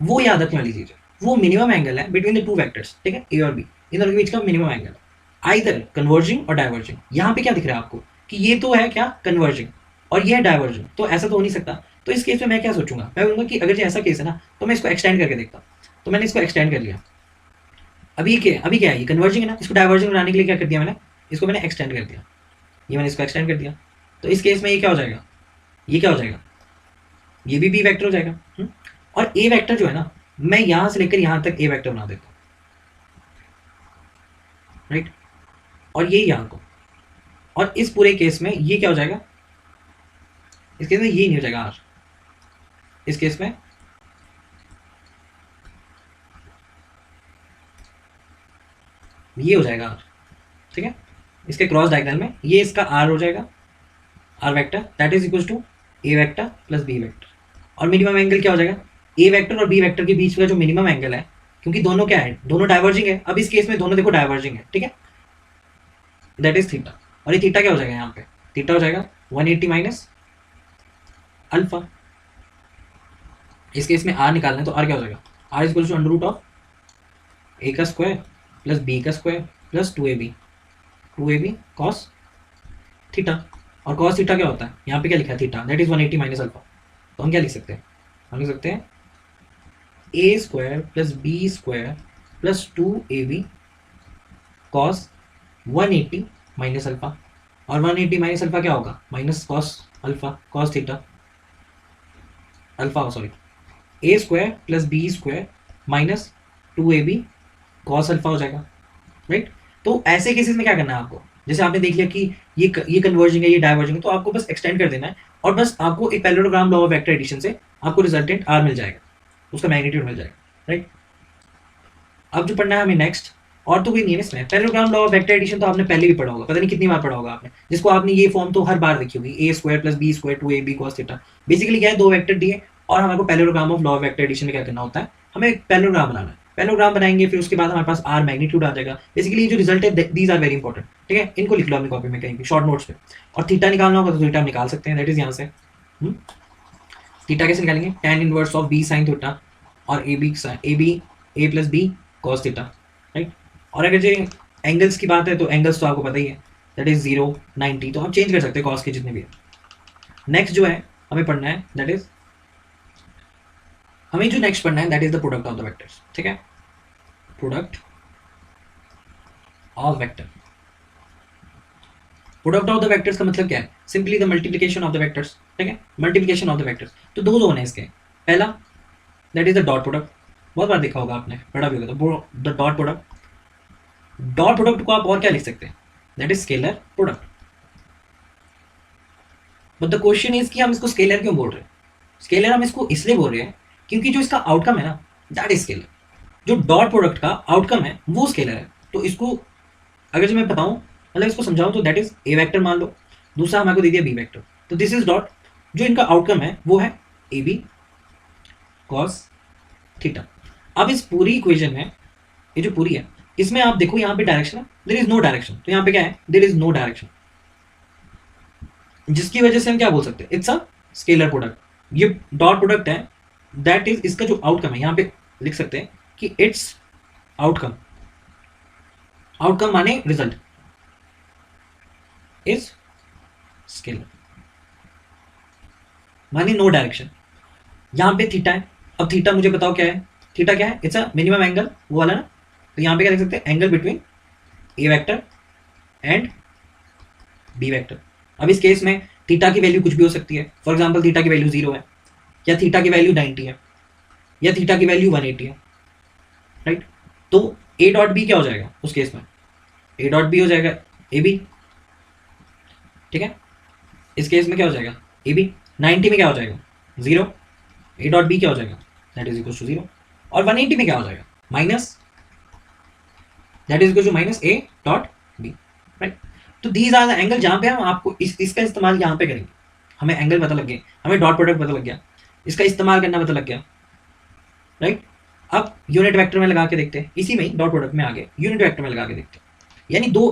वो याद रखने वाली चीज है, वो मिनिमम एंगल है बिटवीन द टू वेक्टर्स, ठीक है, ए और बी, इन दोनों के बीच का मिनिमम एंगल है, आइदर कन्वर्जिंग और डाइवर्जिंग। यहाँ पे क्या दिख रहा है आपको कि ये तो है क्या कन्वर्जिंग और ये है डाइवर्जिंग, तो ऐसा तो हो नहीं सकता। तो इस केस में मैं क्या सोचूंगा, मैं बोलूंगा कि अगर ये ऐसा केस है ना तो मैं इसको एक्सटेंड करके देखता हूँ। तो मैंने इसको एक्सटेंड कर लिया, अभी क्या है, ये कन्वर्जिंग है ना, इसको डाइवर्जिंग बनाने के लिए क्या कर दिया मैंने, इसको मैंने एक्सटेंड कर दिया, ये मैंने इसको एक्सटेंड कर दिया। तो इस केस में ये क्या हो जाएगा, ये क्या हो जाएगा, ये भी बी वेक्टर हो जाएगा। और ए वेक्टर जो है ना, मैं यहां से लेकर यहां तक ए वेक्टर बना देता हूं, राइट, और ये यहां को, और इस पूरे केस में ये क्या हो जाएगा, इस केस में ये नहीं हो जाएगा आर, इस केस में ये हो जाएगा आर, ठीक है। इसके क्रॉस डायगोनल में ये इसका आर हो जाएगा, R vector that is equal to A vector plus B vector, और मिनिमम एंगल क्या हो जाएगा, ए वेक्टर और बी वेक्टर के बीच का जो मिनिमम एंगल है, क्योंकि दोनों क्या है, दोनों डाइवर्जिंग है, अब इस केस में दोनों देखो डाइवर्जिंग है, ठीक है, दैट इज थीटा। और ये थीटा क्या हो जाएगा, यहाँ पे थीटा हो जाएगा 180 माइनस अल्फा। इस केस में आर निकालना है तो आर क्या हो जाएगा, R is equal to under root of A का स्क्वायर प्लस बी का square plus 2ab cos theta. और कॉस थीटा क्या होता है, यहाँ पे क्या लिखा है theta, that is 180 minus alpha. तो हम क्या लिख सकते हैं, हम लिख सकते हैं A square plus B square plus 2ab cos 180 minus alpha, और 180 माइनस अल्फा क्या होगा, minus cos alpha, cos theta alpha, sorry, A square plus B square minus 2ab cos alpha हो जाएगा, राइट। तो ऐसे केसेस में क्या करना है आपको, जैसे आपने देख लिया कि ये कन्वर्जिंग है, ये डाइवर्जिंग है, तो आपको बस एक्सटेंड कर देना है, और बस आपको एक parallelogram law of vector addition से आपको रिजल्टेंट आर मिल जाएगा, उसका मैग्नीट्यूड मिल जाएगा, राइट। अब जो पढ़ना है हमें नेक्स्ट, और तो कोई नहीं है इसमें, parallelogram law of vector addition तो आपने पहले भी पढ़ा होगा, पता नहीं कितनी बार पढ़ा होगा आपने, जिसको आपने ये फॉर्म तो हर बार देखी होगी, A square plus B square 2ab cos theta. Basically क्या है, दो वेक्टर दिए और हमारे को parallelogram of law of vector addition में क्या करना होता है, हमें एक पैरेललोग्राम बनाना है, पैरेललोग्राम बनाएंगे, फिर उसके बाद हमारे पास आर मैग्नीट्यूड आ जाएगा। बेसिकली जो रिजल्ट है दीज आर वेरी इंपॉर्टेंट, ठीक है, इनको लिख लो अपनी कॉपी में कहीं भी शॉर्ट नोट्स पे। और थीटा निकालना होगा तो थीटा हम निकाल सकते हैं, दैट इज यहाँ से थीटा कैसे निकालेंगे, tan inverse of B sine theta और A plus B cos theta, right. और अगर जो एंगल्स की बात है तो एंगल्स तो आपको पता ही है, दैट इज 0 90, तो आप चेंज कर सकते हैं कॉस के जितने भी है। नेक्स्ट जो है हमें पढ़ना है, दैट इज हमें जो नेक्स्ट पढ़ना है that is the product of the vectors, ठीक है, product of vector. Product of the vectors का मतलब क्या है, simply the multiplication of the vectors, ठीक है, मल्टीप्लिकेशन ऑफ द वेक्टर्स। तो दो जोन है इसके, पहला that is the dot product, बहुत बार देखा होगा आपने, पढ़ा भी होगा, तो the dot product. Dot product को आप और क्या लिख सकते हैं, that is scalar product. But the question is कि हम इसको स्केलर क्यों बोल रहे हैं, स्केलर हम इसको इसलिए बोल रहे हैं क्योंकि जो इसका आउटकम है ना दैट इज स्केलर, जो डॉट प्रोडक्ट का आउटकम है वो स्केलर है। तो इसको अगर जो मैं बताऊं, मतलब इसको समझाऊं, तो दैट इज ए वेक्टर मान लो, दूसरा हमारे को दे दिया बी वेक्टर, तो दिस इज डॉट, जो इनका आउटकम है वो है ए बी कॉस थीटा। अब इस पूरी इक्वेशन में ये जो पूरी है इसमें आप देखो यहाँ पे डायरेक्शन है, देयर इज नो डायरेक्शन, तो यहाँ पे क्या है, देयर इज नो डायरेक्शन, जिसकी वजह से हम क्या बोल सकते हैं, इट्स अ स्केलर प्रोडक्ट। ये डॉट प्रोडक्ट है, दैट इज इसका जो आउटकम है, यहाँ पे लिख सकते हैं कि इट्स आउटकम, आउटकम माने रिजल्ट इज स्केलर, माने नो डायरेक्शन। यहाँ पे थीटा है, अब थीटा मुझे बताओ क्या है, थीटा क्या है, इट्स अ मिनिमम एंगल, वो वाला ना, तो यहाँ पे क्या लिख सकते हैं, angle between A vector and B vector. अब इस केस में थीटा की वैल्यू कुछ भी हो सकती है, फॉर एग्जांपल थीटा की वैल्यू 0 है, या थीटा की वैल्यू 90 है या थीटा की वैल्यू 180 है, राइट? तो ए डॉट बी क्या हो जाएगा उस केस में? ए डॉट बी हो जाएगा ए बी, ठीक है? इस केस में क्या हो जाएगा? A B. 90 में क्या हो जाएगा? 0। ए डॉट बी क्या हो जाएगा? That is equal to 0। और 180 में क्या हो जाएगा? Minus, that is equal to minus A dot B, right? तो दीज आर द एंगल जहां पे हम आपको इसका इस्तेमाल यहाँ पे करेंगे। हमें एंगल पता लग गया, हमें डॉट प्रोडक्ट पता लग गया, इसका इस्तेमाल करना पता लग गया, राइट? अब यूनिट वेक्टर में लगा के देखते हैं, इसी में डॉट प्रोडक्ट में आगे यूनिट वेक्टर में लगा के देखते हैं। यानी दो,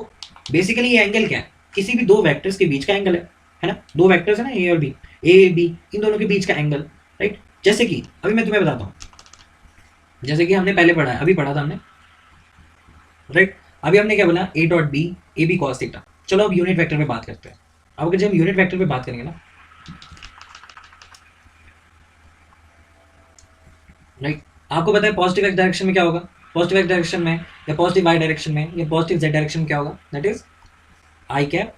बेसिकली ये एंगल क्या है? किसी भी दो वेक्टर्स के बीच का एंगल है ना? दो वेक्टर्स है ना, ए और बी, ए बी, इन दोनों के बीच का एंगल, राइट? जैसे कि अभी मैं तुम्हें बताता हूँ, जैसे कि हमने पहले पढ़ा है, अभी पढ़ा था हमने, राइट? अभी हमने क्या बोला? A dot B, A B cos theta. चलो अब यूनिट वेक्टर पे बात करते हैं। अब अगर जब हम यूनिट वेक्टर पे बात करेंगे ना, राइट, आपको पता है पॉजिटिव एक्स डायरेक्शन में क्या होगा? पॉजिटिव एक्स डायरेक्शन में या पॉजिटिव वाई डायरेक्शन में या पॉजिटिव जेड डायरेक्शन में क्या होगा? That is I cap,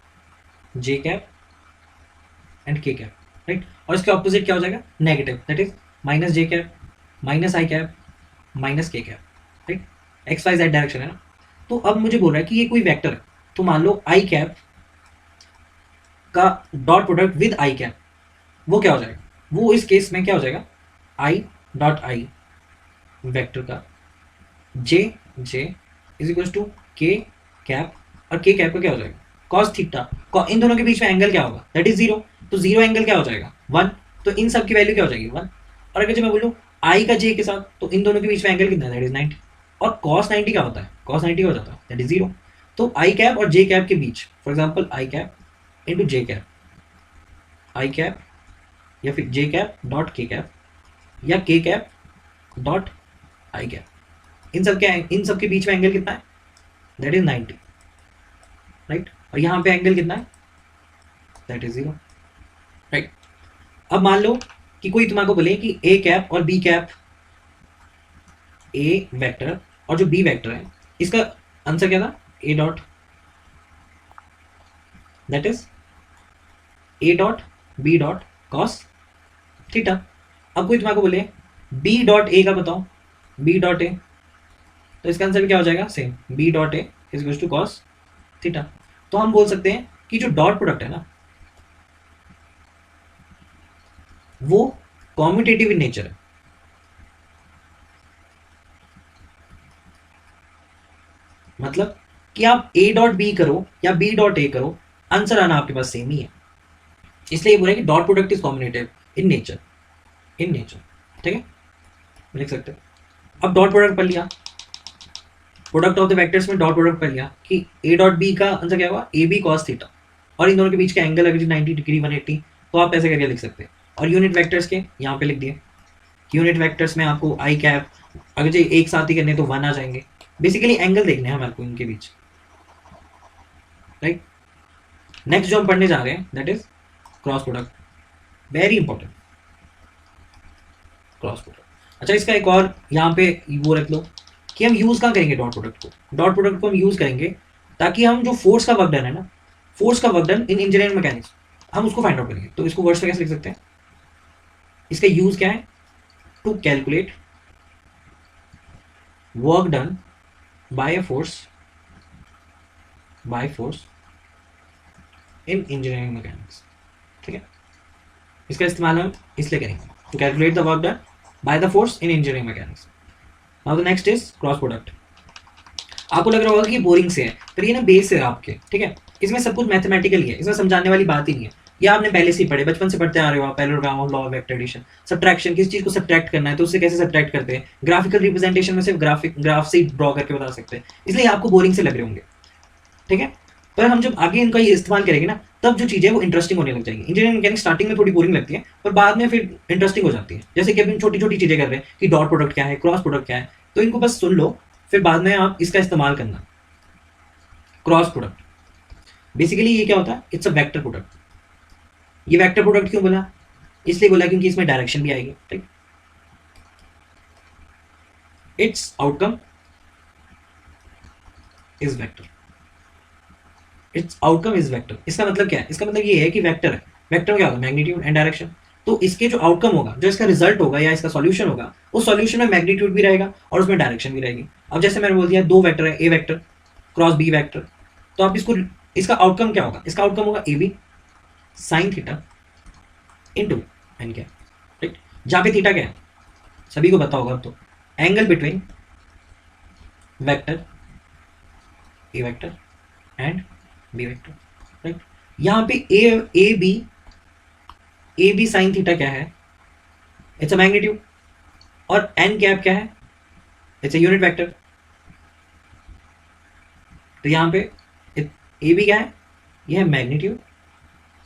J cap and के कैप, राइट? और इसके ऑपोजिट क्या हो जाएगा? Negative, that is minus J cap, minus I cap, minus के cap, right? X Y Z direction है ना। तो अब मुझे बोल रहा है कि ये कोई वेक्टर है, तो मान लो आई कैप का dot product with I cap, वो क्या हो जाएगा? वो इस केस में क्या हो जाएगा? आई डॉट आई वेक्टर का जे जे इज इक्वल टू के कैप, और के कैप का क्या हो जाएगा? Cos theta. इन दोनों के बीच में एंगल क्या होगा? That is zero. तो जीरो एंगल क्या हो जाएगा? 1। तो इन सब की वैल्यू क्या हो जाएगी? 1। और अगर जब मैं बोलूँ आई का जे के साथ, तो इन दोनों के बीच में एंगल कितना है? That is 90। और कॉस 90 क्या होता है? कॉस 90 हो जाता है, दैट इज जीरो। तो आई कैप और जे कैप के बीच, for example I cap into J cap, I cap या फिर J cap dot K cap या K cap dot I cap, इन सब के बीच में एंगल कितना है? That is 90, right? और यहाँ पे एंगल कितना है? That is 0, right? अब मान लो कि कोई तुम्हारे को बोले कि ए कैप और बी कैप, ए वेक्टर और जो बी वेक्टर है, इसका आंसर क्या था? A dot, that is A dot B dot cos theta. अब कोई तुम्हारे को बोले बी डॉट ए का बताओ, बी डॉट ए, तो इसका आंसर भी क्या हो जाएगा? Same, B dot A is equal to cos theta. तो हम बोल सकते हैं कि जो डॉट प्रोडक्ट है ना, वो कॉम्यूटेटिव इन नेचर है। मतलब कि आप ए डॉट बी करो या बी डॉट ए करो, आंसर आना आपके पास सेम ही है। इसलिए बोला कि dot product is commutative in nature, in nature, ठीक है? लिख सकते हैं। अब डॉट प्रोडक्ट पढ़ लिया, प्रोडक्ट ऑफ द वेक्टर्स में डॉट प्रोडक्ट पढ़ लिया कि ए डॉट बी का आंसर क्या होगा? A B cos theta. और इन दोनों के बीच का एंगल अगर 90 डिग्री 180, तो आप ऐसे करके लिख सकते हैं। और यूनिट वेक्टर्स के यहाँ पे लिख दिए। यूनिट वेक्टर्स में आपको आई कैप अगर जो एक साथ ही करने तो 1 आ जाएंगे। बेसिकली एंगल देखने हैं हमारे को इनके बीच, राइट? नेक्स्ट जो हम पढ़ने जा रहे हैं that is cross product, very important, cross product. अच्छा, इसका एक और यहाँ पे वो रख लो कि हम यूज कहाँ करेंगे डॉट प्रोडक्ट को? डॉट प्रोडक्ट को हम यूज करेंगे ताकि हम जो फोर्स का वर्क डन है ना, फोर्स का work done in engineering mechanics, हम उसको फाइंड आउट करेंगे। तो इसको वर्ड्स में कैसे लिख सकते हैं? इसका यूज क्या है? To calculate work done by a force, by force in engineering mechanics, ठीक है? इसका इस्तेमाल हम इसलिए करेंगे to calculate the work done by the force in engineering mechanics. Now the next is cross product. आपको लग रहा होगा कि बोरिंग से है, पर ये ना बेस है आपके, ठीक है? इसमें सब कुछ मैथमेटिकल ही है, इसमें समझाने वाली बात ही नहीं है। ये आपने पहले से ही पढ़े, बचपन से पढ़ते आ रहे हो आप, parallelogram of law of vector addition, subtraction, किस चीज को सब्ट्रैक्ट करना है तो उससे कैसे सब्ट्रैक्ट करते हैं, ग्राफिकल रिप्रेजेंटेशन में सिर्फ ग्राफ से ड्रॉ करके बता सकते हैं, इसलिए आपको बोरिंग से लग रहे होंगे, ठीक है? पर हम जब आगे इनका ये इस्तेमाल करेंगे ना, तब जो चीज़ें वो इंटरेस्टिंग होने लग जाएगी। इंजीनियरिंग मैकेनिक्स स्टार्टिंग में थोड़ी बोरिंग लगती है, पर बाद में फिर इंटरेस्टिंग हो जाती है। जैसे कि अभी छोटी छोटी चीज़ें कर रहे हैं कि डॉट प्रोडक्ट क्या है, क्रॉस प्रोडक्ट क्या है, तो इनको बस सुन लो, फिर बाद में आप इसका इस्तेमाल करना। क्रॉस प्रोडक्ट बेसिकली ये क्या होता है? It's a vector product. ये वेक्टर प्रोडक्ट क्यों बोला? इसलिए बोला क्योंकि इसमें डायरेक्शन भी आएगी, ठीक? It's outcome is vector, it's outcome is vector. इसका मतलब क्या है? इसका मतलब ये है कि वेक्टर है, वेक्टर क्या होता है? Magnitude and direction. तो इसके जो आउटकम होगा, जो इसका रिजल्ट होगा या इसका सॉल्यूशन होगा, उस सॉल्यूशन में मैग्नीट्यूड भी रहेगा और उसमें डायरेक्शन भी रहेगी। अब जैसे मैंने बोल दिया दो वेक्टर है, A vector cross B vector, तो आप इसको, इसका आउटकम क्या होगा, इसका आउटकम होगा A B sine theta into N क्या, राइट, जहां पे थीटा क्या है सभी को पता होगा। अब तो angle between vector A vector and B vector, right. यहां पे ए बी साइन थीटा क्या है, इट्स अ मैग्नीट्यूड, और एन कैप क्या है, इट्स अ यूनिट वेक्टर। तो यहां पे ए बी क्या है, ये है मैग्नीट्यूड,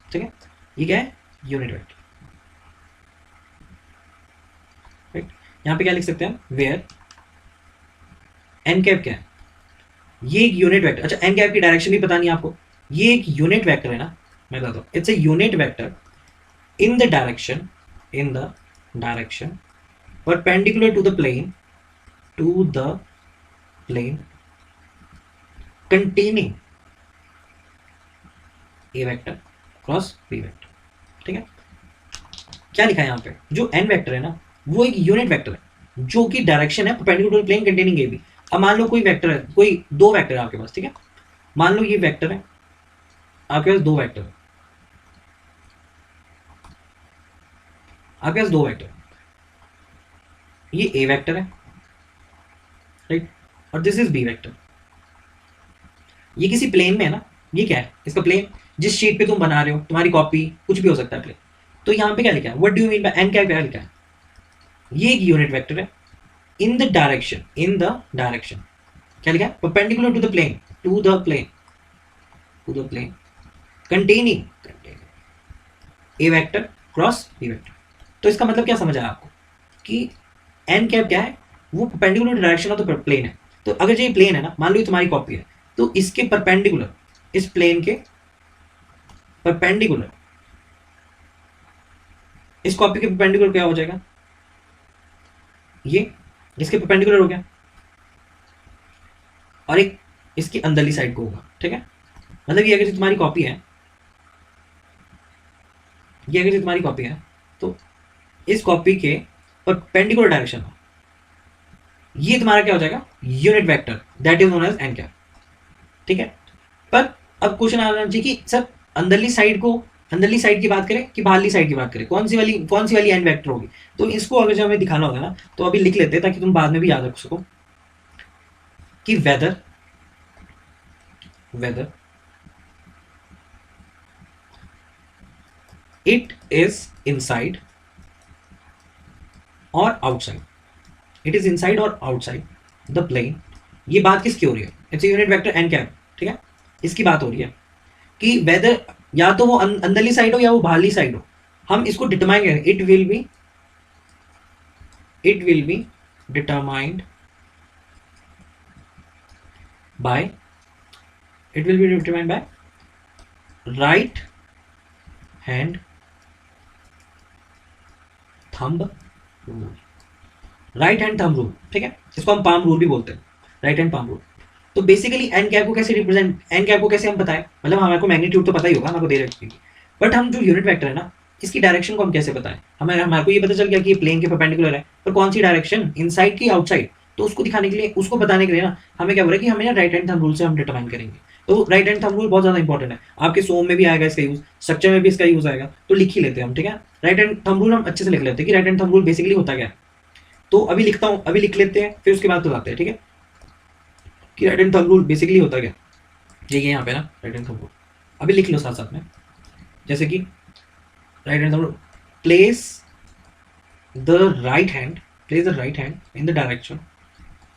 ठीक है, ये क्या है यूनिट वेक्टर, राइट। यहां पे क्या लिख सकते हैं, वेयर एन कैप क्या है, ये एक यूनिट वेक्टर। अच्छा, एन कैप की डायरेक्शन भी पता नहीं आपको, ये एक यूनिट वेक्टर है ना, मैं बताता हूं, it's a unit vector in the direction perpendicular to the plane containing a vector cross b vector, ठीक है। क्या लिखा है यहाँ पे, जो n वेक्टर है ना वो एक यूनिट वेक्टर है जो कि डायरेक्शन है perpendicular to plane containing A B. अब मान लो कोई वेक्टर है, कोई दो वेक्टर है आपके पास, ठीक है, मान लो ये वेक्टर है आपके पास, दो वेक्टर, आपके पास दो वेक्टर, ये ए वेक्टर है, राइट, और दिस इज बी वेक्टर। ये किसी प्लेन में है ना, ये क्या है इसका प्लेन, जिस शीट पे तुम बना रहे हो, तुम्हारी कॉपी कुछ भी हो सकता है प्लेन। तो यहाँ पे क्या लिखा है, what do you mean by N, क्या लिखा है, ये एक यूनिट वेक्टर है इन द डायरेक्शन, क्या लिखा है, perpendicular to the plane, containing A vector cross B vector. तो इसका मतलब क्या समझ आया आपको कि एन कैप क्या है, वो perpendicular direction of the plane है। तो अगर ये प्लेन है ना, मान लो ये तुम्हारी कॉपी है, तो इसके परपेंडिकुलर, इस प्लेन के परपेंडिकुलर, इस कॉपी के परपेंडिकुलर क्या हो जाएगा, ये इसके परपेंडिकुलर हो गया, और एक इसकी अंदरली साइड को होगा, ठीक है। मतलब ये अगर तुम्हारी कॉपी है, ये अगर तुम्हारी कॉपी है, तो इस कॉपी के परपेंडिकुलर डायरेक्शन में ये तुम्हारा क्या हो जाएगा, unit vector, that is known as N cap, ठीक है। पर अब क्वेश्चन आ जाना चाहिए कि सर अंदरली साइड की बात करें कि बाहरली साइड की बात करें, कौन सी वाली एन वेक्टर होगी। तो इसको अगर जो हमें दिखाना होगा ना, तो अभी लिख लेते हैं ताकि तुम बाद में भी याद रख सको कि वेदर इट इज इनसाइड और आउटसाइड, इट इज इनसाइड और आउटसाइड द प्लेन। ये बात किसकी हो रही है, it's unit vector N cap, ठीक है, इसकी बात हो रही है कि वेदर या तो वो अंदरली साइड हो या वो बाहरली साइड हो, हम इसको डिटरमाइन करें, it will be determined by right hand thumb rule, right hand thumb rule, ठीक है, इसको हम पाम रूल भी बोलते हैं, राइट हैंड पाम रूल। तो बेसिकली एन कैप को कैसे रिप्रेजेंट, एन कैप को कैसे हम बताएं, मतलब हमारे को मैग्नीट्यूड तो पता ही होगा, हमारे को दे रखी, बट हम जो यूनिट वेक्टर है ना, इसकी डायरेक्शन को हम कैसे बताएं, हमारे को ये पता चल गया कि ये प्लेन के परपेंडिकुलर है, पर कौन सी डायरेक्शन, इनसाइड की आउटसाइड। तो उसको दिखाने के लिए, उसको बताने के लिए ना, हमें क्या बोला कि हमें ना राइट हैंड थंब रूल से हम डिटरमाइन करेंगे। तो राइट हैंड थंब रूल बहुत ज्यादा इंपॉर्टेंट है, आपके सोम में भी आएगा इसका यूज, स्ट्रक्चर में भी इसका यूज आएगा, तो लिख ही लेते हैं हम, ठीक है। राइट हैंड थंब रूल हम अच्छे से लिख लेते हैं कि right hand thumb rule basically होता क्या है। तो अभी लिखता हूं, अभी लिख लेते हैं, फिर उसके बाद बताते हैं, ठीक है, कि right hand thumb rule basically होता क्या। ठीक है, यहाँ पे ना राइट हैंड थंब रूल अभी लिख लो साथ साथ में, जैसे कि right hand thumb rule, place the right hand in the direction,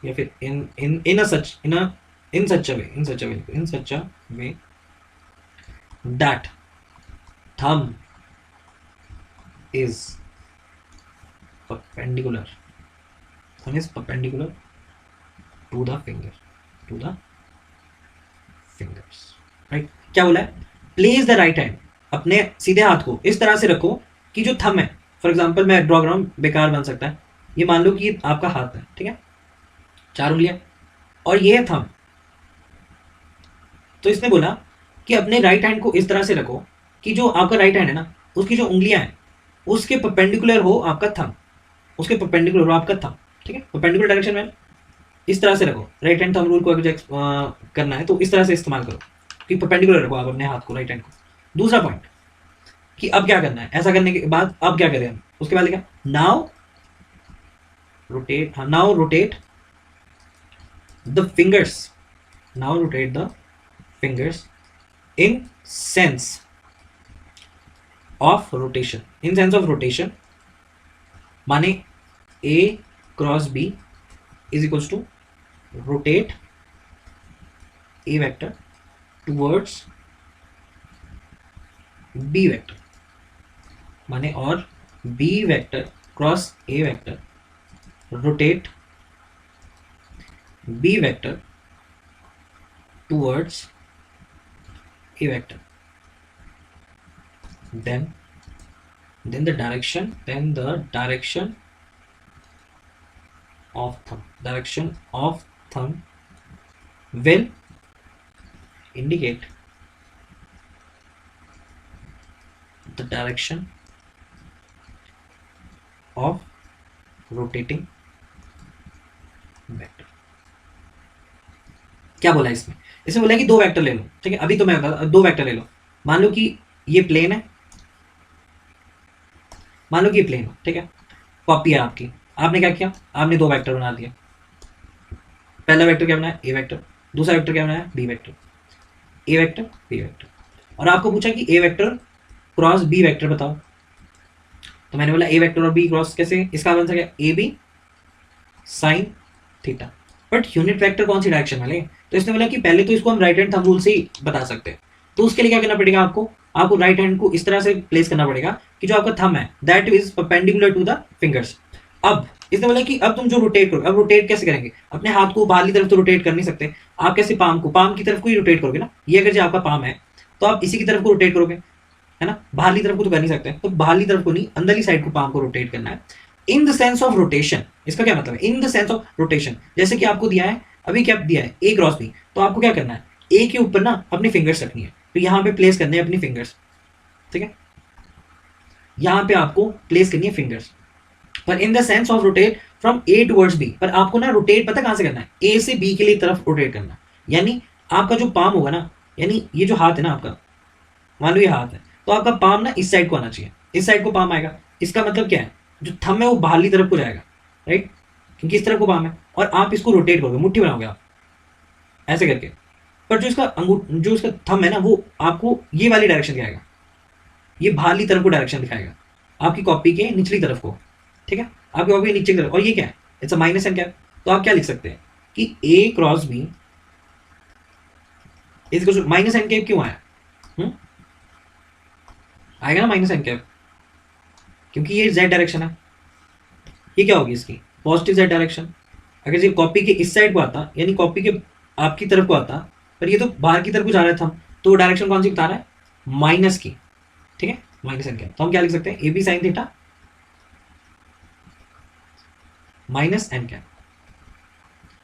या फिर इन such a way that thumb is perpendicular to the fingers, right. क्या बोला है, प्लेस द राइट हैंड, अपने सीधे हाथ को इस तरह से रखो कि जो थंब है, फॉर एग्जांपल मैं ड्रॉ कर रहा हूं, बेकार बन सकता है, ये मान लो कि आपका हाथ है, ठीक है, 4 उंगलियां, और ये है थंब। तो इसने बोला कि अपने राइट हैंड को इस तरह से रखो कि जो आपका राइट हैंड है ना, उसकी जो उंगलियां हैं उसके परपेंडिकुलर हो आपका थंब, उसके परपेंडिकुलर हो आपका थंब, ठीक है। परपेंडिकुलर डायरेक्शन में इस तरह से रखो, राइट हैंड थंब रूल को अगर करना है तो इस तरह से इस्तेमाल करो कि परपेंडिकुलर रखो आप अपने हाथ को, राइट हैंड को। दूसरा पॉइंट कि अब क्या करना है, ऐसा करने के बाद अब क्या करें हम, उसके बाद क्या, now rotate, now rotate the fingers, now rotate the fingers in sense of rotation, in sense of rotation माने A cross B is equals to rotate A vector towards B vector, माने और B vector cross A vector rotate B vector towards A vector, then the direction of thumb will indicate the direction of rotating vector। क्या बोला इसमें, इसमें बोला कि दो vector ले लो, ठीक है। अभी तो मैं बता, दो वेक्टर ले लो, मान लो कि ये प्लेन है, मान लो कि ये प्लेन है, ठीक है। कॉपी है आपकी, आपने क्या किया, आपने दो वेक्टर बना दिया। पहला वेक्टर क्या बनाया, ए वेक्टर, दूसरा वेक्टर क्या बनाया, B vector, A vector B vector. और आपको पूछा कि A vector cross B vector बताओ, तो मैंने बोला ए वेक्टर और बी क्रॉस कैसे, इसका आंसर क्या, A B sine theta. But unit vector कौन सी डायरेक्शन में ले, तो इसने बोला कि पहले तो इसको हम राइट हैंड थंब रूल से ही बता सकते हैं। तो उसके लिए क्या करना पड़ेगा आपको, आपको राइट हैंड को इस तरह से प्लेस करना पड़ेगा कि जो आपका थंब है that is perpendicular to the fingers. अब इसने बोला कि अब तुम जो रोटेट करो, अब रोटेट कैसे करेंगे, अपने हाथ को बाहरी तरफ तो रोटेट कर नहीं सकते आप, कैसे पाम को, पाम की तरफ को ही रोटेट करोगे ना। ये अगर जो आपका पाम है तो आप इसी की तरफ को रोटेट करोगे, है ना। बाहरली तरफ को तो कर नहीं सकते, तो बाहरली तरफ को नहीं, अंदरली साइड को पाम को रोटेट करना है इन द सेंस ऑफ रोटेशन। इसका क्या मतलब है, इन द सेंस ऑफ रोटेशन, जैसे कि आपको दिया है, अभी क्या दिया है, ए क्रॉस बी, तो आपको क्या करना है, ए के ऊपर ना अपनी फिंगर्स रखनी है, तो यहां पे प्लेस करने हैं अपनी फिंगर्स, ठीक है। यहां पे आपको प्लेस करनी है फिंगर्स, पर in the sense of rotate from A towards B, पर आपको ना रोटेट पता कहां से करना है, ए से बी के लिए तरफ रोटेट करना है। यानी आपका जो पाम होगा ना, यानी ये जो हाथ है ना आपका, मान लो ये हाथ है, तो आपका पाम ना इस साइड को आना चाहिए, इस साइड को पाम आएगा। इसका मतलब क्या है, जो थंब है वो बाहरली तरफ को जाएगा, राइट, क्योंकि इस तरफ को पाम है, और आप इसको रोटेट करोगे, मुट्ठी बनाओगे आप ऐसे करके। पर जो इसका जो इसका थंब है ना, वो आपको ये वाली डायरेक्शन दिखाएगा, ये बाहरली तरफ को डायरेक्शन दिखाएगा, आपकी कॉपी के निचली तरफ को, ठीक है, आपकी कॉपी नीचे की तरफ। और ये क्या है, it's a minus N cap, तो आप क्या लिख सकते हैं कि A cross B is minus N cap. क्यों आया, आएगा ना माइनस एन कैप, क्योंकि ये जेड डायरेक्शन है, ये क्या होगी इसकी पॉजिटिव जेड डायरेक्शन। अगर ये कॉपी के इस साइड को आता, यानी कॉपी के आपकी तरफ को आता, पर ये तो बाहर की तरफ को जा रहा था, तो डायरेक्शन कौन सी बता रहा है, माइनस की, ठीक है, माइनस एन कैप। तो हम क्या लिख सकते हैं, A B sine theta minus N cap.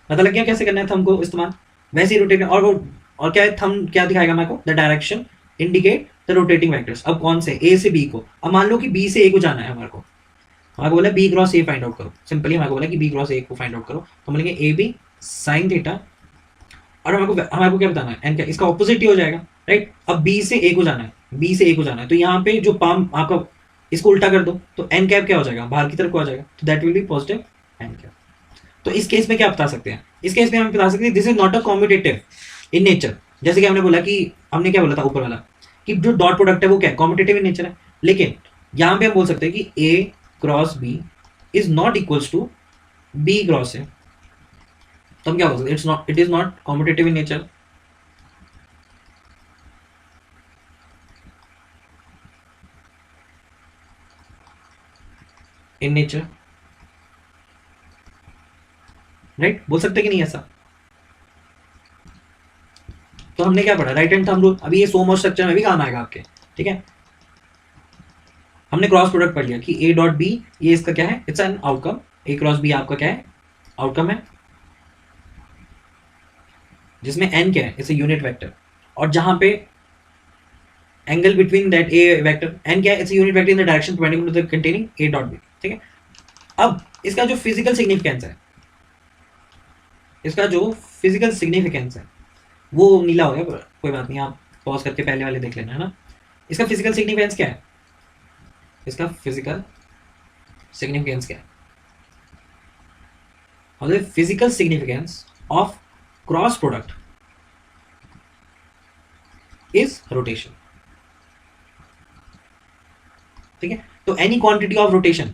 पता लग गया कैसे करना है थंब को इस्तेमाल, वैसे ही रोटेट। और क्या है, थंब क्या दिखाएगा मेरे को, the direction indicate the rotating vectors. अब कौन से, ए से बी को, अब मान लो कि बी से ए को जाना है हमारे को, बोला B cross A find out करो, सिंपली हमारे को बोला कि बी क्रॉस ए को फाइंड आउट करो, तो हम बोलेंगे ए बी साइन थीटा, और हमारे को क्या बताना है, एन क्या, इसका ऑपोजिट ही हो जाएगा, राइट। अब बी से ए को जाना है, बी से ए को जाना है, तो यहाँ पे जो पाम आपका, इसको उल्टा कर दो, तो एन कैप क्या हो जाएगा, बाहर की तरफ को आ जाएगा, तो that will be positive N cap. तो इस केस में क्या बता सकते हैं, इस केस में हम बता सकते हैं this is not a commutative in nature. जैसे कि हमने बोला कि हमने क्या बोला था ऊपर वाला, कि जो डॉट प्रोडक्ट है वो क्या है, कॉम्यूटेटिव इन नेचर है। लेकिन यहाँ पे हम बोल सकते हैं कि A cross B is not equals to B cross A, तो हम क्या बोल सकते हैं, it is not competitive in nature. In nature, right, बोल सकते कि नहीं ऐसा। तो हमने क्या पढ़ा, राइट हैंड थंब रूल, अभी ये सोमो स्ट्रक्चर में भी काम आएगा आपके, ठीक है। हमने क्रॉस प्रोडक्ट पढ़ लिया कि ए डॉट बी, ये इसका क्या है, it's an outcome, A cross B आपका क्या है, आउटकम है, जिसमें एन क्या है, इट्स अ यूनिट वेक्टर। और जहां पे angle between that A vector, N क्या है, it's unit vector in the direction pointing to the containing A dot B, ठीक है। अब इसका जो फिजिकल सिग्निफिकेंस है, इसका जो फिजिकल सिग्निफिकेंस है वो नीला हो गया, पर कोई बात नहीं, आप पॉज करके पहले वाले देख लेना, है ना। इसका फिजिकल सिग्निफिकेंस क्या है, इसका फिजिकल सिग्निफिकेंस क्या है, और the physical significance of cross product is rotation, ठीक है। तो any quantity of rotation,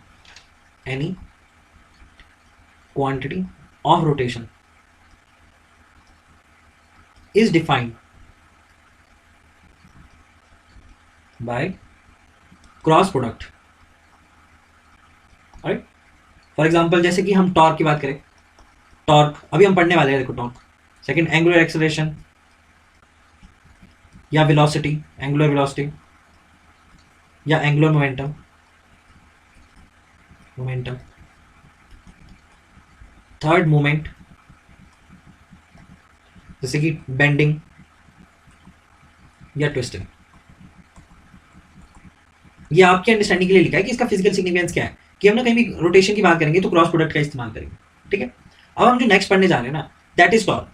any quantity of rotation is defined by cross product, right. For example जैसे कि हम टॉर्क की बात करें, टॉर्क अभी हम पढ़ने वाले हैं, देखो टॉर्क, सेकंड एंगुलर एक्सेलरेशन या वेलोसिटी, एंगुलर वेलोसिटी या angular momentum, momentum, third moment जैसे कि बेंडिंग या ट्विस्टिंग। ये आपके अंडरस्टैंडिंग के लिए लिखा है कि इसका फिजिकल सिग्निफिकेंस क्या है, कि हम ना कहीं भी रोटेशन की बात करेंगे तो क्रॉस प्रोडक्ट का इस्तेमाल करेंगे, ठीक है। अब हम जो नेक्स्ट पढ़ने जा रहे हैं ना, दैट इज टॉर्क।